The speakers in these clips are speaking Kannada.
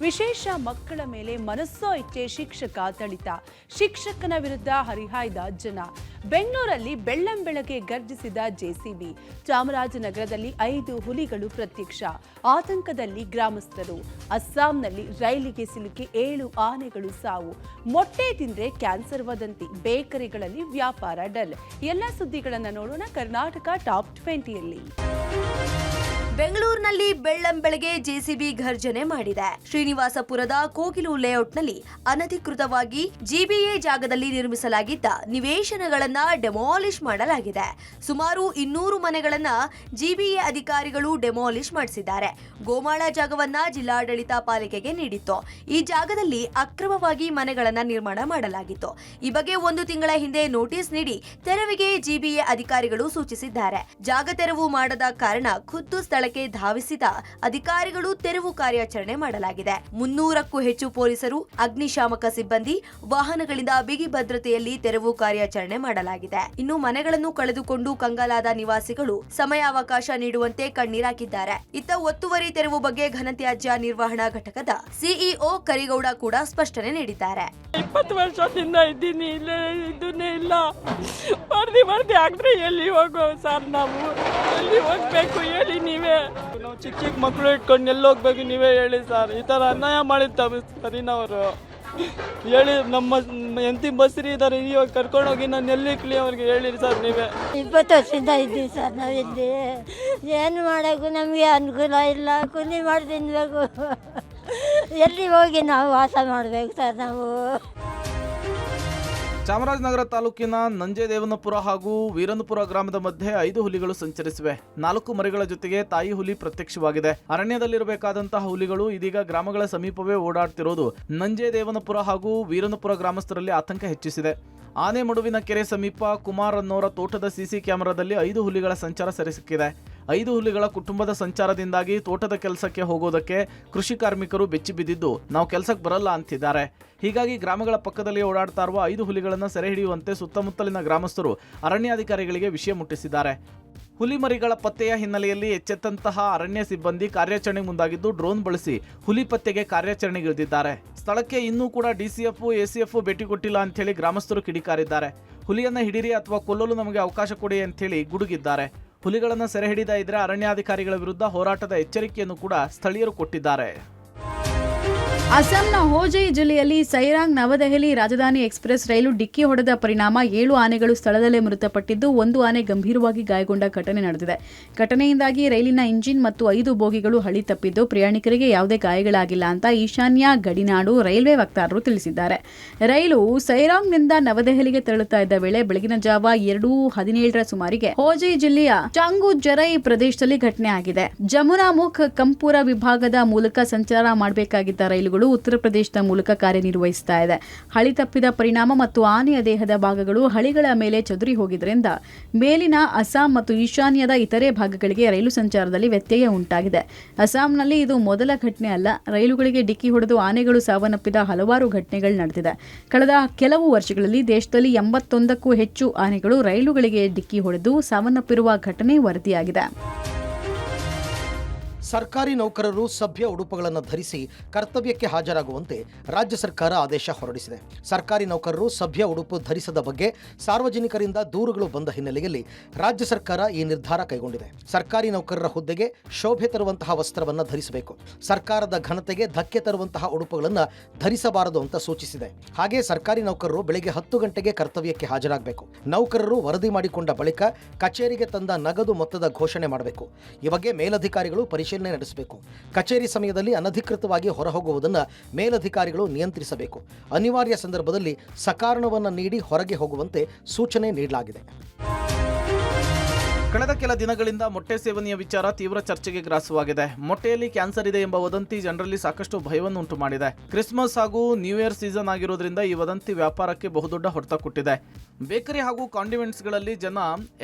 ವಿಶೇಷ ಮಕ್ಕಳ ಮೇಲೆ ಮನಸ್ಸೋ ಇಚ್ಛೆ ಶಿಕ್ಷಕ ಥಳಿತ. ಶಿಕ್ಷಕನ ವಿರುದ್ಧ ಹರಿಹಾಯ್ದ ಜನ. ಬೆಂಗಳೂರಲ್ಲಿ ಬೆಳ್ಳಂಬೆಳಗ್ಗೆ ಗರ್ಜಿಸಿದ ಜೆಸಿಬಿ. ಚಾಮರಾಜನಗರದಲ್ಲಿ 5 ಹುಲಿಗಳು ಪ್ರತ್ಯಕ್ಷ. ಆತಂಕದಲ್ಲಿ ಗ್ರಾಮಸ್ಥರು. ಅಸ್ಸಾಂನಲ್ಲಿ ರೈಲಿಗೆ ಸಿಲುಕಿ 7 ಆನೆಗಳು ಸಾವು. ಮೊಟ್ಟೆ ತಿಂದ್ರೆ ಕ್ಯಾನ್ಸರ್ ವದಂತಿ. ಬೇಕರಿಗಳಲ್ಲಿ ವ್ಯಾಪಾರ ಡಲ್. ಎಲ್ಲ ಸುದ್ದಿಗಳನ್ನು ನೋಡೋಣ ಕರ್ನಾಟಕ ಟಾಪ್ 20ಯಲ್ಲಿ. ಬೆಂಗಳೂರಿನಲ್ಲಿ ಬೆಳ್ಳಂಬೆಳಗ್ಗೆ ಜೆಸಿಬಿ ಘರ್ಜನೆ ಮಾಡಿದೆ. ಶ್ರೀನಿವಾಸಪುರದ ಕೋಗಿಲು ಲೇಔಟ್ನಲ್ಲಿ ಅನಧಿಕೃತವಾಗಿ ಜಿಬಿಎ ಜಾಗದಲ್ಲಿ ನಿರ್ಮಿಸಲಾಗಿದ್ದ ನಿವೇಶನಗಳನ್ನ ಡೆಮಾಲಿಷ್ ಮಾಡಲಾಗಿದೆ. ಸುಮಾರು 200 ಮನೆಗಳನ್ನ ಜಿಬಿಎ ಅಧಿಕಾರಿಗಳು ಡೆಮಾಲಿಷ್ ಮಾಡಿಸಿದ್ದಾರೆ. ಗೋಮಾಳ ಜಾಗವನ್ನ ಜಿಲ್ಲಾಡಳಿತ ಪಾಲಿಕೆಗೆ ನೀಡಿತ್ತು. ಈ ಜಾಗದಲ್ಲಿ ಅಕ್ರಮವಾಗಿ ಮನೆಗಳನ್ನ ನಿರ್ಮಾಣ ಮಾಡಲಾಗಿತ್ತು. ಈ ಬಗ್ಗೆ 1 ತಿಂಗಳ ಹಿಂದೆ ನೋಟಿಸ್ ನೀಡಿ ತೆರವಿಗೆ ಜಿಬಿಎ ಅಧಿಕಾರಿಗಳು ಸೂಚಿಸಿದ್ದಾರೆ. ಜಾಗ ತೆರವು ಮಾಡದ ಕಾರಣ ಖುದ್ದು ಸ್ಥಳಕ್ಕೆ ಧಾವಿಸಿದ ಅಧಿಕಾರಿಗಳು ತೆರವು ಕಾರ್ಯಾಚರಣೆ ಮಾಡಲಾಗಿದೆ. 300ಕ್ಕೂ ಹೆಚ್ಚು ಪೊಲೀಸರು, ಅಗ್ನಿಶಾಮಕ ಸಿಬ್ಬಂದಿ, ವಾಹನಗಳಿಂದ ಬಿಗಿ ಭದ್ರತೆಯಲ್ಲಿ ತೆರವು ಕಾರ್ಯಾಚರಣೆ ಮಾಡಲಾಗಿದೆ. ಇನ್ನು ಮನೆಗಳನ್ನು ಕಳೆದುಕೊಂಡು ಕಂಗಾಲಾದ ನಿವಾಸಿಗಳು ಸಮಯಾವಕಾಶ ನೀಡುವಂತೆ ಕಣ್ಣೀರಾಕಿದ್ದಾರೆ. ಇತ್ತ ಒತ್ತುವರಿ ತೆರವು ಬಗ್ಗೆ ಘನತ್ಯಾಜ್ಯ ನಿರ್ವಹಣಾ ಘಟಕದ ಸಿಇಒ ಕರಿಗೌಡ ಕೂಡ ಸ್ಪಷ್ಟನೆ ನೀಡಿದ್ದಾರೆ. 20 ವರ್ಷದಿಂದ ಇದ್ದೀನಿ, ಇದನ್ನೇ ಇಲ್ಲ. ವರದಿ ಆಗ್ರೆ ಎಲ್ಲಿ ಹೋಗೋ ಸರ್, ನಾವು ಎಲ್ಲಿ ಹೋಗ್ಬೇಕು ಹೇಳಿ ನೀವೇ. ನಾವು ಚಿಕ್ಕ ಮಕ್ಕಳು ಇಟ್ಕೊಂಡು ಎಲ್ಲಿ ಹೋಗ್ಬೇಕು ನೀವೇ ಹೇಳಿ ಸರ್. ಈ ಥರ ಅನ್ಯಾಯ ಮಾಡಿರ್ತಾವೆ ಸರಿನವರು ಹೇಳಿ. ನಮ್ಮ ಎಂತಿ ಬಸ್ರಿ ಇದ್ದಾರೆ, ಇವಾಗ ಕರ್ಕೊಂಡೋಗಿ ನಾನು ಎಲ್ಲಿ ಇಕ್ಲಿ ಅವ್ರಿಗೆ ಹೇಳಿರಿ ಸರ್ ನೀವೇ. 20 ವರ್ಷದಿಂದ ಇದ್ದೀವಿ ಸರ್ ನಾವಿಲ್ಲಿ. ಏನು ಮಾಡೋಕ್ಕೂ ನಮಗೆ ಅನುಕೂಲ ಇಲ್ಲ. ಕೂಲಿ ಮಾಡಿ ತಿನ್ಬೇಕು. ಎಲ್ಲಿ ಹೋಗಿ ನಾವು ವಾಸ ಮಾಡಬೇಕು ಸರ್ ನಾವು. ಚಾಮರಾಜನಗರ ತಾಲೂಕಿನ ನಂಜೇದೇವನಪುರ ಹಾಗೂ ವೀರನಪುರ ಗ್ರಾಮದ ಮಧ್ಯೆ 5 ಹುಲಿಗಳು ಸಂಚರಿಸಿವೆ. 4 ಮರಿಗಳ ಜೊತೆಗೆ ತಾಯಿ ಹುಲಿ ಪ್ರತ್ಯಕ್ಷವಾಗಿದೆ. ಅರಣ್ಯದಲ್ಲಿರಬೇಕಾದಂತಹ ಹುಲಿಗಳು ಇದೀಗ ಗ್ರಾಮಗಳ ಸಮೀಪವೇ ಓಡಾಡ್ತಿರೋದು ನಂಜೇದೇವನಪುರ ಹಾಗೂ ವೀರನಪುರ ಗ್ರಾಮಸ್ಥರಲ್ಲಿ ಆತಂಕ ಹೆಚ್ಚಿಸಿದೆ. ಆನೆ ಮಡುವಿನ ಕೆರೆ ಸಮೀಪ ಕುಮಾರ್ ಅನ್ನೋರ ತೋಟದ ಸಿಸಿ ಕ್ಯಾಮೆರಾದಲ್ಲಿ 5 ಹುಲಿಗಳ ಸಂಚಾರ ಸೆರೆಸಿಕ್ಕಿದೆ. 5 ಹುಲಿಗಳ ಕುಟುಂಬದ ಸಂಚಾರದಿಂದಾಗಿ ತೋಟದ ಕೆಲಸಕ್ಕೆ ಹೋಗೋದಕ್ಕೆ ಕೃಷಿ ಕಾರ್ಮಿಕರು ಬೆಚ್ಚಿ ಬಿದ್ದಿದ್ದು ನಾವು ಕೆಲಸಕ್ಕೆ ಬರಲ್ಲ ಅಂತಿದ್ದಾರೆ. ಹೀಗಾಗಿ ಗ್ರಾಮಗಳ ಪಕ್ಕದಲ್ಲಿ ಓಡಾಡ್ತಾ ಇರುವ 5 ಹುಲಿಗಳನ್ನು ಸೆರೆ ಹಿಡಿಯುವಂತೆ ಸುತ್ತಮುತ್ತಲಿನ ಗ್ರಾಮಸ್ಥರು ಅರಣ್ಯಾಧಿಕಾರಿಗಳಿಗೆ ವಿಷಯ ಮುಟ್ಟಿಸಿದ್ದಾರೆ. ಹುಲಿ ಮರಿಗಳ ಪತ್ತೆಯ ಹಿನ್ನೆಲೆಯಲ್ಲಿ ಎಚ್ಚೆತ್ತಂತಹ ಅರಣ್ಯ ಸಿಬ್ಬಂದಿ ಕಾರ್ಯಾಚರಣೆ ಮುಂದಾಗಿದ್ದು ಡ್ರೋನ್ ಬಳಸಿ ಹುಲಿ ಪತ್ತೆಗೆ ಕಾರ್ಯಾಚರಣೆಗಿಳಿದಿದ್ದಾರೆ. ಸ್ಥಳಕ್ಕೆ ಇನ್ನೂ ಕೂಡ ಡಿಸಿಎಫ್, ಎಸಿಎಫ್ ಭೇಟಿ ಕೊಟ್ಟಿಲ್ಲ ಅಂತೇಳಿ ಗ್ರಾಮಸ್ಥರು ಕಿಡಿಕಾರಿದ್ದಾರೆ. ಹುಲಿಯನ್ನ ಹಿಡಿರಿ ಅಥವಾ ಕೊಲ್ಲಲು ನಮಗೆ ಅವಕಾಶ ಕೊಡಿ ಅಂತೇಳಿ ಗುಡುಗಿದ್ದಾರೆ. ಹುಲಿಗಳನ್ನು ಸೆರೆ ಹಿಡಿದ ಇದ್ರೆ ಅರಣ್ಯಾಧಿಕಾರಿಗಳ ವಿರುದ್ಧ ಹೋರಾಟದ ಎಚ್ಚರಿಕೆಯನ್ನು ಕೂಡ ಸ್ಥಳೀಯರು ಕೊಟ್ಟಿದ್ದಾರೆ. ಅಸ್ಸಾಂನ ಹೋಜೈ ಜಿಲ್ಲೆಯಲ್ಲಿ ಸೈರಾಂಗ್ ನವದೆಹಲಿ ರಾಜಧಾನಿ ಎಕ್ಸ್ಪ್ರೆಸ್ ರೈಲು ಡಿಕ್ಕಿ ಹೊಡೆದ ಪರಿಣಾಮ 7 ಆನೆಗಳು ಸ್ಥಳದಲ್ಲೇ ಮೃತಪಟ್ಟಿದ್ದು 1 ಆನೆ ಗಂಭೀರವಾಗಿ ಗಾಯಗೊಂಡ ಘಟನೆ ನಡೆದಿದೆ. ಘಟನೆಯಿಂದಾಗಿ ರೈಲಿನ ಇಂಜಿನ್ ಮತ್ತು 5 ಬೋಗಿಗಳು ಹಳಿ ತಪ್ಪಿದ್ದು ಪ್ರಯಾಣಿಕರಿಗೆ ಯಾವುದೇ ಗಾಯಗಳಾಗಿಲ್ಲ ಅಂತ ಈಶಾನ್ಯ ಗಡಿನಾಡು ರೈಲ್ವೆ ವಕ್ತಾರರು ತಿಳಿಸಿದ್ದಾರೆ. ರೈಲು ಸೈರಾಂಗ್ನಿಂದ ನವದೆಹಲಿಗೆ ತೆರಳುತ್ತಾ ಇದ್ದ ವೇಳೆ ಬೆಳಗಿನ ಜಾವ 2:17 ಸುಮಾರಿಗೆ ಹೋಜೈ ಜಿಲ್ಲೆಯ ಚಾಂಗುಜರೈ ಪ್ರದೇಶದಲ್ಲಿ ಘಟನೆ ಆಗಿದೆ. ಜಮುನಾಮುಖ್ ಕಂಪೂರ ವಿಭಾಗದ ಮೂಲಕ ಸಂಚಾರ ಮಾಡಬೇಕಾಗಿದ್ದ ರೈಲುಗಳು ಉತ್ತರ ಪ್ರದೇಶದ ಮೂಲಕ ಕಾರ್ಯನಿರ್ವಹಿಸ್ತಾ ಇದೆ. ಹಳಿ ತಪ್ಪಿದ ಪರಿಣಾಮ ಮತ್ತು ಆನೆಯ ದೇಹದ ಭಾಗಗಳು ಹಳಿಗಳ ಮೇಲೆ ಚದುರಿ ಹೋಗಿದ್ದರಿಂದ ಮೇಲಿನ ಅಸ್ಸಾಂ ಮತ್ತು ಈಶಾನ್ಯದ ಇತರೆ ಭಾಗಗಳಿಗೆ ರೈಲು ಸಂಚಾರದಲ್ಲಿ ವ್ಯತ್ಯಯ ಉಂಟಾಗಿದೆ. ಅಸ್ಸಾಂನಲ್ಲಿ ಇದು ಮೊದಲ ಘಟನೆ ಅಲ್ಲ. ರೈಲುಗಳಿಗೆ ಡಿಕ್ಕಿ ಹೊಡೆದು ಆನೆಗಳು ಸಾವನ್ನಪ್ಪಿದ ಹಲವಾರು ಘಟನೆಗಳು ನಡೆದಿದೆ. ಕಳೆದ ಕೆಲವು ವರ್ಷಗಳಲ್ಲಿ ದೇಶದಲ್ಲಿ 81ಕ್ಕೂ ಹೆಚ್ಚು ಆನೆಗಳು ರೈಲುಗಳಿಗೆ ಡಿಕ್ಕಿ ಹೊಡೆದು ಸಾವನ್ನಪ್ಪಿರುವ ಘಟನೆ ವರದಿಯಾಗಿದೆ. ಸರ್ಕಾರಿ ನೌಕರರು ಸಭ್ಯ ಉಡುಪುಗಳನ್ನು ಧರಿಸಿ ಕರ್ತವ್ಯಕ್ಕೆ ಹಾಜರಾಗುವಂತೆ ರಾಜ್ಯ ಸರ್ಕಾರ ಆದೇಶ ಹೊರಡಿಸಿದೆ. ಸರ್ಕಾರಿ ನೌಕರರು ಸಭ್ಯ ಉಡುಪು ಧರಿಸದ ಬಗ್ಗೆ ಸಾರ್ವಜನಿಕರಿಂದ ದೂರುಗಳು ಬಂದ ಹಿನ್ನೆಲೆಯಲ್ಲಿ ರಾಜ್ಯ ಸರ್ಕಾರ ಈ ನಿರ್ಧಾರ ಕೈಗೊಂಡಿದೆ. ಸರ್ಕಾರಿ ನೌಕರರ ಹುದ್ದೆಗೆ ಶೋಭೆ ತರುವಂತಹ ವಸ್ತ್ರವನ್ನು ಧರಿಸಬೇಕು. ಸರ್ಕಾರದ ಘನತೆಗೆ ಧಕ್ಕೆ ತರುವಂತಹ ಉಡುಪುಗಳನ್ನು ಧರಿಸಬಾರದು ಅಂತ ಸೂಚಿಸಿದೆ. ಹಾಗೆ ಸರ್ಕಾರಿ ನೌಕರರು ಬೆಳಗ್ಗೆ 10 ಗಂಟೆಗೆ ಕರ್ತವ್ಯಕ್ಕೆ ಹಾಜರಾಗಬೇಕು. ನೌಕರರು ವರದಿ ಮಾಡಿಕೊಂಡ ಬಳಿಕ ಕಚೇರಿಗೆ ತಂದ ನಗದು ಮೊತ್ತದ ಘೋಷಣೆ ಮಾಡಬೇಕು. ಈ ಬಗ್ಗೆ ಮೇಲಧಿಕಾರಿಗಳು ಪರಿಶೀಲನೆ ನಡೆಸಬೇಕು. ಕಚೇರಿ ಸಮಯದಲ್ಲಿ ಅನಧಿಕೃತವಾಗಿ ಹೊರಹೋಗುವುದನ್ನು ಮೇಲಧಿಕಾರಿಗಳು ನಿಯಂತ್ರಿಸಬೇಕು. ಅನಿವಾರ್ಯ ಸಂದರ್ಭದಲ್ಲಿ ಸಕಾರಣವನ್ನು ನೀಡಿ ಹೊರಗೆ ಹೋಗುವಂತೆ ಸೂಚನೆ ನೀಡಲಾಗಿದೆ. ಕಳೆದ ಕೆಲ ದಿನಗಳಿಂದ ಮೊಟ್ಟೆ ಸೇವನೆಯ ವಿಚಾರ ತೀವ್ರ ಚರ್ಚೆಗೆ ಗ್ರಾಸವಾಗಿದೆ. ಮೊಟ್ಟೆಯಲ್ಲಿ ಕ್ಯಾನ್ಸರ್ ಇದೆ ಎಂಬ ವದಂತಿ ಜನರಲ್ಲಿ ಸಾಕಷ್ಟು ಭಯವನ್ನು ಉಂಟು ಮಾಡಿದೆ. ಕ್ರಿಸ್ಮಸ್ ಹಾಗೂ ನ್ಯೂ ಇಯರ್ ಸೀಸನ್ ಆಗಿರೋದ್ರಿಂದ ಈ ವದಂತಿ ವ್ಯಾಪಾರಕ್ಕೆ ಬಹುದೊಡ್ಡ ಹೊಡೆತ ಕೊಟ್ಟಿದೆ. ಬೇಕರಿ ಹಾಗೂ ಕಾಂಡಿಮೆಂಟ್ಸ್ಗಳಲ್ಲಿ ಜನ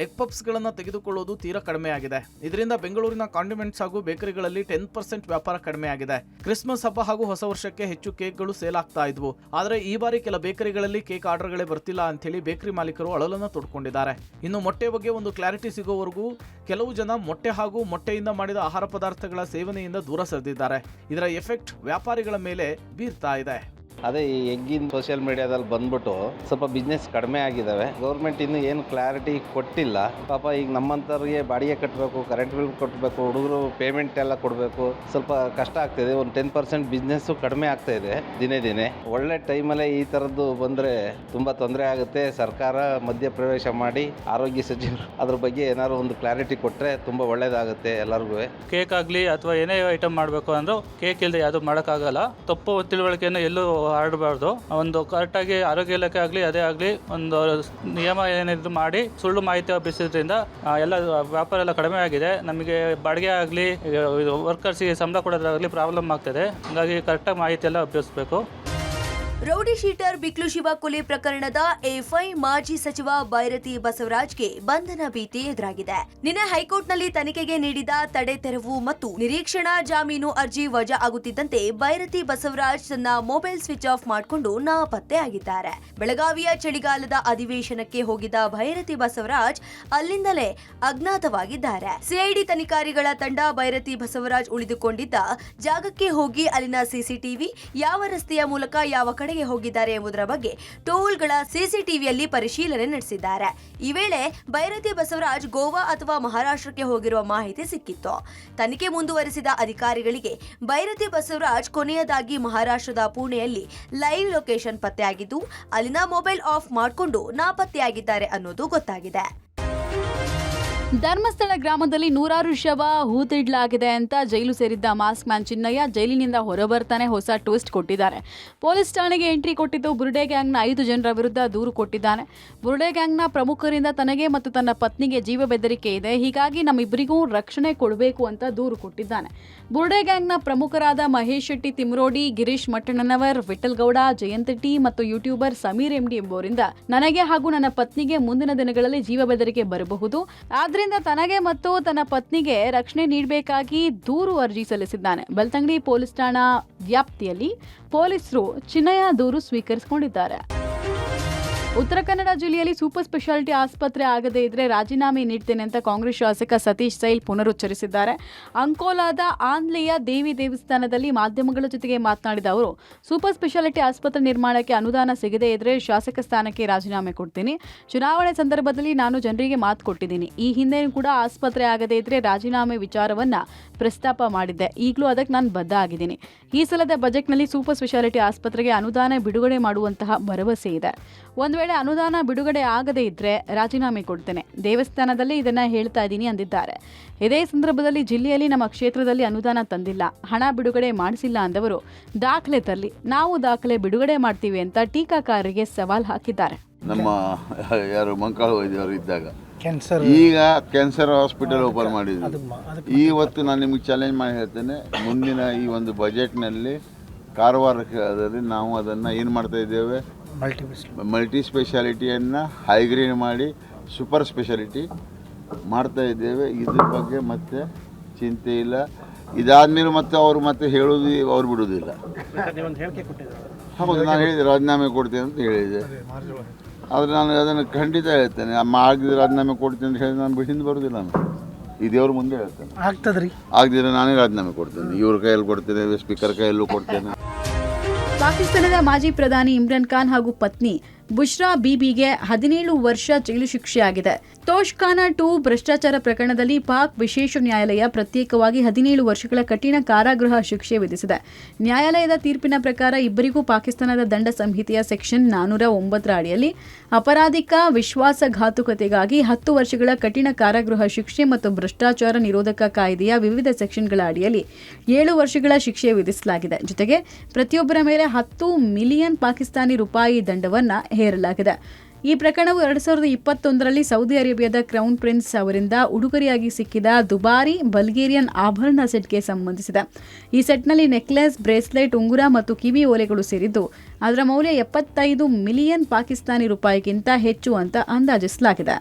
ಎಗ್ ಪಪ್ಸ್ಗಳನ್ನು ತೆಗೆದುಕೊಳ್ಳುವುದು ತೀರಾ ಕಡಿಮೆಯಾಗಿದೆ. ಇದರಿಂದ ಬೆಂಗಳೂರಿನ ಕಾಂಡಿಮೆಂಟ್ಸ್ ಹಾಗೂ ಬೇಕರಿಗಳಲ್ಲಿ 10% ವ್ಯಾಪಾರ ಕಡಿಮೆಯಾಗಿದೆ. ಕ್ರಿಸ್ಮಸ್ ಹಬ್ಬ ಹಾಗೂ ಹೊಸ ವರ್ಷಕ್ಕೆ ಹೆಚ್ಚು ಕೇಕ್ಗಳು ಸೇಲ್ ಆಗ್ತಾ ಇದ್ವು. ಆದರೆ ಈ ಬಾರಿ ಕೆಲ ಬೇಕರಿಗಳಲ್ಲಿ ಕೇಕ್ ಆರ್ಡರ್ಗಳೇ ಬರ್ತಿಲ್ಲ ಅಂತ ಹೇಳಿ ಬೇಕರಿ ಮಾಲೀಕರು ಅಳಲನ್ನು ತೊಡ್ಕೊಂಡಿದ್ದಾರೆ. ಇನ್ನು ಮೊಟ್ಟೆ ಬಗ್ಗೆ ಒಂದು ಕ್ಲಾರಿಟಿ ಸಿಗೋ ಇರುವವರೆಗೂ ಕೆಲವು ಜನ ಮೊಟ್ಟೆ ಹಾಗೂ ಮೊಟ್ಟೆಯಿಂದ ಮಾಡಿದ ಆಹಾರ ಪದಾರ್ಥಗಳ ಸೇವನೆಯಿಂದ ದೂರ ಸರಿದಿದ್ದಾರೆ. ಇದರ ಎಫೆಕ್ಟ್ ವ್ಯಾಪಾರಿಗಳ ಮೇಲೆ ಬೀರ್ತಾ ಇದೆ. ಅದೇ ಈ ಎಗ್ಗಿನ ಸೋಷಿಯಲ್ ಮೀಡಿಯಾದಲ್ಲಿ ಬಂದ್ಬಿಟ್ಟು ಸ್ವಲ್ಪ ಬಿಸ್ನೆಸ್ ಕಡಿಮೆ ಆಗಿದ್ದಾವೆ. ಗೌರ್ಮೆಂಟ್ ಇನ್ನೂ ಏನು ಕ್ಲಾರಿಟಿ ಕೊಟ್ಟಿಲ್ಲ. ಪಾಪ ಈಗ ನಮ್ಮಂಥವ್ರಿಗೆ ಬಾಡಿಗೆ ಕಟ್ಟಬೇಕು, ಕರೆಂಟ್ ಬಿಲ್ ಕಟ್ಟಬೇಕು, ಹುಡುಗರು ಪೇಮೆಂಟ್ ಎಲ್ಲ ಕೊಡಬೇಕು, ಸ್ವಲ್ಪ ಕಷ್ಟ ಆಗ್ತಾಯಿದೆ. ಒಂದು 10% ಬಿಸ್ನೆಸ್ಸು ಕಡಿಮೆ ಆಗ್ತಾ ಇದೆ ದಿನೇ ದಿನೇ. ಒಳ್ಳೆ ಟೈಮಲ್ಲೇ ಈ ಥರದ್ದು ಬಂದರೆ ತುಂಬ ತೊಂದರೆ ಆಗುತ್ತೆ. ಸರ್ಕಾರ ಮಧ್ಯಪ್ರವೇಶ ಮಾಡಿ ಆರೋಗ್ಯ ಸಚಿವರು ಅದ್ರ ಬಗ್ಗೆ ಏನಾದ್ರು ಒಂದು ಕ್ಲಾರಿಟಿ ಕೊಟ್ಟರೆ ತುಂಬ ಒಳ್ಳೆಯದಾಗುತ್ತೆ ಎಲ್ಲರಿಗೂ. ಕೇಕ್ ಆಗಲಿ ಅಥವಾ ಏನೇ ಐಟಮ್ ಮಾಡಬೇಕು ಅಂದರೂ ಕೇಕ್ ಇಲ್ಲದೆ ಯಾವುದು ಮಾಡೋಕ್ಕಾಗಲ್ಲ. ತಪ್ಪು ತಿಳುವಳಿಕೆಯನ್ನು ಎಲ್ಲೂ ಹರಡಬಾರ್ದು. ಒಂದು ಕರೆಕ್ಟಾಗಿ ಆರೋಗ್ಯ ಇಲಾಖೆ ಆಗಲಿ ಅದೇ ಆಗಲಿ ಒಂದು ನಿಯಮ ಏನಿದ್ರು ಮಾಡಿ ಸುಳ್ಳು ಮಾಹಿತಿ ಹಬ್ಬಿಸೋದ್ರಿಂದ ಎಲ್ಲ ವ್ಯಾಪಾರ ಎಲ್ಲ ಕಡಿಮೆ ಆಗಿದೆ. ನಮಗೆ ಬಾಡಿಗೆ ಆಗಲಿ ವರ್ಕರ್ಸಿಗೆ ಸಂಬಳ ಕೊಡೋದಾಗಲಿ ಪ್ರಾಬ್ಲಮ್ ಆಗ್ತದೆ. ಹಾಗಾಗಿ ಕರೆಕ್ಟಾಗಿ ಮಾಹಿತಿ ಎಲ್ಲ ಹಬ್ಬಿಸಬೇಕು. ರೌಡಿ ಶೀಟರ್ ಬಿಕ್ಲು ಶಿವ ಕೊಲೆ ಪ್ರಕರಣದ ಎಫ್ಐ ಮಾಜಿ ಸಚಿವ ಬೈರತಿ ಬಸವರಾಜ್ಗೆ ಬಂಧನ ಭೀತಿ ಎದುರಾಗಿದೆ. ನಿನ್ನೆ ಹೈಕೋರ್ಟ್ನಲ್ಲಿ ತನಿಖೆಗೆ ನೀಡಿದ ತಡೆ ತೆರವು ಮತ್ತು ನಿರೀಕ್ಷಣಾ ಜಾಮೀನು ಅರ್ಜಿ ವಜಾ ಆಗುತ್ತಿದ್ದಂತೆ ಬೈರತಿ ಬಸವರಾಜ್ ತನ್ನ ಮೊಬೈಲ್ ಸ್ವಿಚ್ ಆಫ್ ಮಾಡಿಕೊಂಡು ನಾಪತ್ತೆಯಾಗಿದ್ದಾರೆ. ಬೆಳಗಾವಿಯ ಚಳಿಗಾಲದ ಅಧಿವೇಶನಕ್ಕೆ ಹೋಗಿದ್ದ ಬೈರತಿ ಬಸವರಾಜ್ ಅಲ್ಲಿಂದಲೇ ಅಜ್ಞಾತವಾಗಿದ್ದಾರೆ. ಸಿಐಡಿ ತನಿಖಾರಿಗಳ ತಂಡ ಬೈರತಿ ಬಸವರಾಜ್ ಉಳಿದುಕೊಂಡಿದ್ದ ಜಾಗಕ್ಕೆ ಹೋಗಿ ಅಲ್ಲಿನ ಸಿಸಿಟಿವಿ, ಯಾವ ರಸ್ತೆಯ ಮೂಲಕ ಯಾವ ಕಡೆ ಹೋಗಿದ್ದಾರೆ ಎಂಬುದರ ಬಗ್ಗೆ ಟೋಲ್ಗಳ ಸಿಸಿಟಿವಿಯಲ್ಲಿ ಪರಿಶೀಲನೆ ನಡೆಸಿದ್ದಾರೆ. ಈ ವೇಳೆ ಬೈರತಿ ಬಸವರಾಜ್ ಗೋವಾ ಅಥವಾ ಮಹಾರಾಷ್ಟ್ರಕ್ಕೆ ಹೋಗಿರುವ ಮಾಹಿತಿ ಸಿಕ್ಕಿತ್ತು. ತನಿಖೆ ಮುಂದುವರೆಸಿದ ಅಧಿಕಾರಿಗಳಿಗೆ ಬೈರತಿ ಬಸವರಾಜ್ ಕೊನೆಯದಾಗಿ ಮಹಾರಾಷ್ಟ್ರದ ಪುಣೆಯಲ್ಲಿ ಲೈವ್ ಲೊಕೇಶನ್ ಪತ್ತೆಯಾಗಿದ್ದು ಅಲ್ಲಿನ ಮೊಬೈಲ್ ಆಫ್ ಮಾಡಿಕೊಂಡು ನಾಪತ್ತೆಯಾಗಿದ್ದಾರೆ ಅನ್ನೋದು ಗೊತ್ತಾಗಿದೆ. ಧರ್ಮಸ್ಥಳ ಗ್ರಾಮದಲ್ಲಿ ನೂರಾರು ಶವ ಹೂತಿಡ್ಲಾಗಿದೆ ಅಂತ ಜೈಲು ಸೇರಿದ್ದ ಮಾಸ್ಕ್ ಮ್ಯಾನ್ ಚಿನ್ನಯ್ಯ ಜೈಲಿನಿಂದ ಹೊರಬರ್ತಾನೆ ಹೊಸ ಟ್ವಿಸ್ಟ್ ಕೊಟ್ಟಿದ್ದಾರೆ. ಪೊಲೀಸ್ ಠಾಣೆಗೆ ಎಂಟ್ರಿ ಕೊಟ್ಟಿದ್ದು ಬುರುಡೆ ಗ್ಯಾಂಗ್ನ 5 ಜನರ ವಿರುದ್ಧ ದೂರು ಕೊಟ್ಟಿದ್ದಾನೆ. ಬುರುಡೆ ಗ್ಯಾಂಗ್ನ ಪ್ರಮುಖರಿಂದ ತನಗೆ ಮತ್ತು ತನ್ನ ಪತ್ನಿಗೆ ಜೀವ ಬೆದರಿಕೆ ಇದೆ, ಹೀಗಾಗಿ ನಮ್ಮಿಬ್ಬರಿಗೂ ರಕ್ಷಣೆ ಕೊಡಬೇಕು ಅಂತ ದೂರು ಕೊಟ್ಟಿದ್ದಾನೆ. ಬುರುಡೆ ಗ್ಯಾಂಗ್ನ ಪ್ರಮುಖರಾದ ಮಹೇಶ್ ಶೆಟ್ಟಿ ತಿಮ್ರೋಡಿ, ಗಿರೀಶ್ ಮಟ್ಟಣ್ಣನವರ್, ವಿಠಲ್ ಗೌಡ, ಜಯಂತಟಿ ಮತ್ತು ಯೂಟ್ಯೂಬರ್ ಸಮೀರ್ ಎಂಡಿ ಎಂಬುವರಿಂದ ನನಗೆ ಹಾಗೂ ನನ್ನ ಪತ್ನಿಗೆ ಮುಂದಿನ ದಿನಗಳಲ್ಲಿ ಜೀವ ಬೆದರಿಕೆ ಬರಬಹುದು, ಆದ್ರಿಂದ ತನಗೆ ಮತ್ತು ತನ್ನ ಪತ್ನಿಗೆ ರಕ್ಷಣೆ ನೀಡಬೇಕಾಗಿ ದೂರು ಅರ್ಜಿ ಸಲ್ಲಿಸಿದ್ದಾನೆ. ಬೆಳ್ತಂಗಡಿ ಪೊಲೀಸ್ ಠಾಣಾ ವ್ಯಾಪ್ತಿಯಲ್ಲಿ ಪೊಲೀಸರು ಚಿನ್ನಯ್ಯ ದೂರು ಸ್ವೀಕರಿಸಿಕೊಂಡಿದ್ದಾರೆ. ಉತ್ತರ ಕನ್ನಡ ಜಿಲ್ಲೆಯಲ್ಲಿ ಸೂಪರ್ ಸ್ಪೆಷಾಲಿಟಿ ಆಸ್ಪತ್ರೆ ಆಗದೇ ಇದ್ರೆ ರಾಜೀನಾಮೆ ನೀಡ್ತೇನೆ ಅಂತ ಕಾಂಗ್ರೆಸ್ ಶಾಸಕ ಸತೀಶ್ ಸೈಲ್ ಪುನರುಚ್ಚರಿಸಿದ್ದಾರೆ. ಅಂಕೋಲಾದ ಆಂದ್ಲೆಯ ದೇವಿ ದೇವಸ್ಥಾನದಲ್ಲಿ ಮಾಧ್ಯಮಗಳ ಜೊತೆಗೆ ಮಾತನಾಡಿದ ಅವರು, ಸೂಪರ್ ಸ್ಪೆಷಾಲಿಟಿ ಆಸ್ಪತ್ರೆ ನಿರ್ಮಾಣಕ್ಕೆ ಅನುದಾನ ಸಿಗದೇ ಇದ್ರೆ ಶಾಸಕ ಸ್ಥಾನಕ್ಕೆ ರಾಜೀನಾಮೆ ಕೊಡ್ತೀನಿ. ಚುನಾವಣೆ ಸಂದರ್ಭದಲ್ಲಿ ನಾನು ಜನರಿಗೆ ಮಾತು ಕೊಟ್ಟಿದ್ದೀನಿ. ಈ ಹಿಂದೆ ಕೂಡ ಆಸ್ಪತ್ರೆ ಆಗದೇ ಇದ್ರೆ ರಾಜೀನಾಮೆ ವಿಚಾರವನ್ನ ಪ್ರಸ್ತಾಪ ಮಾಡಿದ್ದೆ. ಈಗಲೂ ಅದಕ್ಕೆ ನಾನು ಬದ್ಧ ಆಗಿದ್ದೀನಿ. ಈ ಸಲದ ಬಜೆಟ್ನಲ್ಲಿ ಸೂಪರ್ ಸ್ಪೆಷಾಲಿಟಿ ಆಸ್ಪತ್ರೆಗೆ ಅನುದಾನ ಬಿಡುಗಡೆ ಮಾಡುವಂತಹ ಭರವಸೆ ಇದೆ. ಒಂದು ವೇಳೆ ಅನುದಾನ ಬಿಡುಗಡೆ ಆಗದೇ ಇದ್ರೆ ರಾಜೀನಾಮೆ ಕೊಡ್ತೇನೆ. ದೇವಸ್ಥಾನದಲ್ಲಿ ಇದನ್ನ ಹೇಳ್ತಾ ಇದ್ದೀನಿ ಅಂದಿದ್ದಾರೆ. ಇದೇ ಸಂದರ್ಭದಲ್ಲಿ ಜಿಲ್ಲೆಯಲ್ಲಿ ನಮ್ಮ ಕ್ಷೇತ್ರದಲ್ಲಿ ಅನುದಾನ ತಂದಿಲ್ಲ, ಹಣ ಬಿಡುಗಡೆ ಮಾಡಿಸಿಲ್ಲ ಅಂದವರು ದಾಖಲೆ ತರಲಿ, ನಾವು ದಾಖಲೆ ಬಿಡುಗಡೆ ಮಾಡ್ತೀವಿ ಅಂತ ಟೀಕಾಕಾರರಿಗೆ ಸವಾಲ್ ಹಾಕಿದ್ದಾರೆ. ನಮ್ಮ ಯಾರು ಮಂಕಾಳ ವೈದ್ಯರು ಇದ್ದಾಗ ಈಗ ಕ್ಯಾನ್ಸರ್ ಹಾಸ್ಪಿಟಲ್ ಓಪನ್ ಮಾಡಿದ್ವಿ. ಇವತ್ತು ನಾನು ನಿಮಗೆ ಚಾಲೆಂಜ್ ಮಾಡಿ ಹೇಳ್ತೇನೆ, ಮುಂದಿನ ಈ ಒಂದು ಬಜೆಟ್ನಲ್ಲಿ ಕಾರವಾರದಲ್ಲಿ ನಾವು ಅದನ್ನು ಏನು ಮಾಡ್ತಾ ಇದ್ದೇವೆ, ಮಲ್ಟಿ ಸ್ಪೆಷಾಲಿಟಿಯನ್ನು ಹೈಗ್ರೇಡ್ ಮಾಡಿ ಸೂಪರ್ ಸ್ಪೆಷಾಲಿಟಿ ಮಾಡ್ತಾ ಇದ್ದೇವೆ. ಇದ್ರ ಬಗ್ಗೆ ಮತ್ತೆ ಚಿಂತೆ ಇಲ್ಲ. ಇದಾದ್ಮೇಲೆ ಮತ್ತೆ ಅವರು ಮತ್ತೆ ಹೇಳೋದು ಅವ್ರು ಬಿಡೋದಿಲ್ಲ. ಹೌದು, ನಾನು ಹೇಳಿದೆ ರಾಜೀನಾಮೆ ಕೊಡ್ತೇನೆ ಅಂತ ಹೇಳಿದೆ. ಆದರೆ ನಾನು ಅದನ್ನು ಖಂಡಿತ ಹೇಳ್ತೇನೆ, ಆಗಿದ್ರೆ ರಾಜೀನಾಮೆ ಕೊಡ್ತೇನೆ ಅಂತ ಹೇಳಿ ನಾನು ಹಿಂದೆ ಬರೋದಿಲ್ಲ. ನಾನು ಈ ದೇವ್ರ ಮುಂದೆ ಹೇಳ್ತೇನೆ, ಆಗದಿದ್ರೆ ನಾನೇ ರಾಜೀನಾಮೆ ಕೊಡ್ತೇನೆ. ಇವ್ರ ಕೈಯಲ್ಲಿ ಕೊಡ್ತೇನೆ, ಸ್ಪೀಕರ್ ಕೈಯಲ್ಲೂ ಕೊಡ್ತೇನೆ. ಪಾಕಿಸ್ತಾನದ ಮಾಜಿ ಪ್ರಧಾನಿ ಇಮ್ರಾನ್ ಖಾನ್ ಹಾಗೂ ಪತ್ನಿ ಬುಷ್ರಾ ಬೀಬಿಗೆ 17 ವರ್ಷ ಜೈಲು ಶಿಕ್ಷೆಯಾಗಿದೆ. ತೋಷ್ಖಾನಾ 2 ಭ್ರಷ್ಟಾಚಾರ ಪ್ರಕರಣದಲ್ಲಿ ಪಾಕ್ ವಿಶೇಷ ನ್ಯಾಯಾಲಯ ಪ್ರತ್ಯೇಕವಾಗಿ 17 ವರ್ಷಗಳ ಕಠಿಣ ಕಾರಾಗೃಹ ಶಿಕ್ಷೆ ವಿಧಿಸಿದೆ. ನ್ಯಾಯಾಲಯದ ತೀರ್ಪಿನ ಪ್ರಕಾರ ಇಬ್ಬರಿಗೂ ಪಾಕಿಸ್ತಾನದ ದಂಡ ಸಂಹಿತೆಯ ಸೆಕ್ಷನ್ 409 ಅಡಿಯಲ್ಲಿ ಅಪರಾಧಿಕ ವಿಶ್ವಾಸಘಾತುಕತೆಗಾಗಿ 10 ವರ್ಷಗಳ ಕಠಿಣ ಕಾರಾಗೃಹ ಶಿಕ್ಷೆ ಮತ್ತು ಭ್ರಷ್ಟಾಚಾರ ನಿರೋಧಕ ಕಾಯ್ದೆಯ ವಿವಿಧ ಸೆಕ್ಷನ್ಗಳ ಅಡಿಯಲ್ಲಿ 7 ವರ್ಷಗಳ ಶಿಕ್ಷೆ ವಿಧಿಸಲಾಗಿದೆ. ಜೊತೆಗೆ ಪ್ರತಿಯೊಬ್ಬರ ಮೇಲೆ 10 ಮಿಲಿಯನ್ ಪಾಕಿಸ್ತಾನಿ ರೂಪಾಯಿ ದಂಡವನ್ನು ಹೇರಲಾಗಿದೆ. ಈ ಪ್ರಕರಣವು 2021ರಲ್ಲಿ ಸೌದಿ ಅರೇಬಿಯಾದ ಕ್ರೌನ್ ಪ್ರಿನ್ಸ್ ಅವರಿಂದ ಉಡುಗೊರೆಯಾಗಿ ಸಿಕ್ಕಿದ ದುಬಾರಿ ಬಲ್ಗೇರಿಯನ್ ಆಭರಣ ಸೆಟ್ಗೆ ಸಂಬಂಧಿಸಿದೆ. ಈ ಸೆಟ್ನಲ್ಲಿ ನೆಕ್ಲೆಸ್, ಬ್ರೇಸ್ಲೆಟ್, ಉಂಗುರ ಮತ್ತು ಕಿವಿ ಓಲೆಗಳು ಸೇರಿದ್ದು ಅದರ ಮೌಲ್ಯ 75 ಮಿಲಿಯನ್ ಪಾಕಿಸ್ತಾನಿ ರೂಪಾಯಿಗಿಂತ ಹೆಚ್ಚು ಅಂತ ಅಂದಾಜಿಸಲಾಗಿದೆ.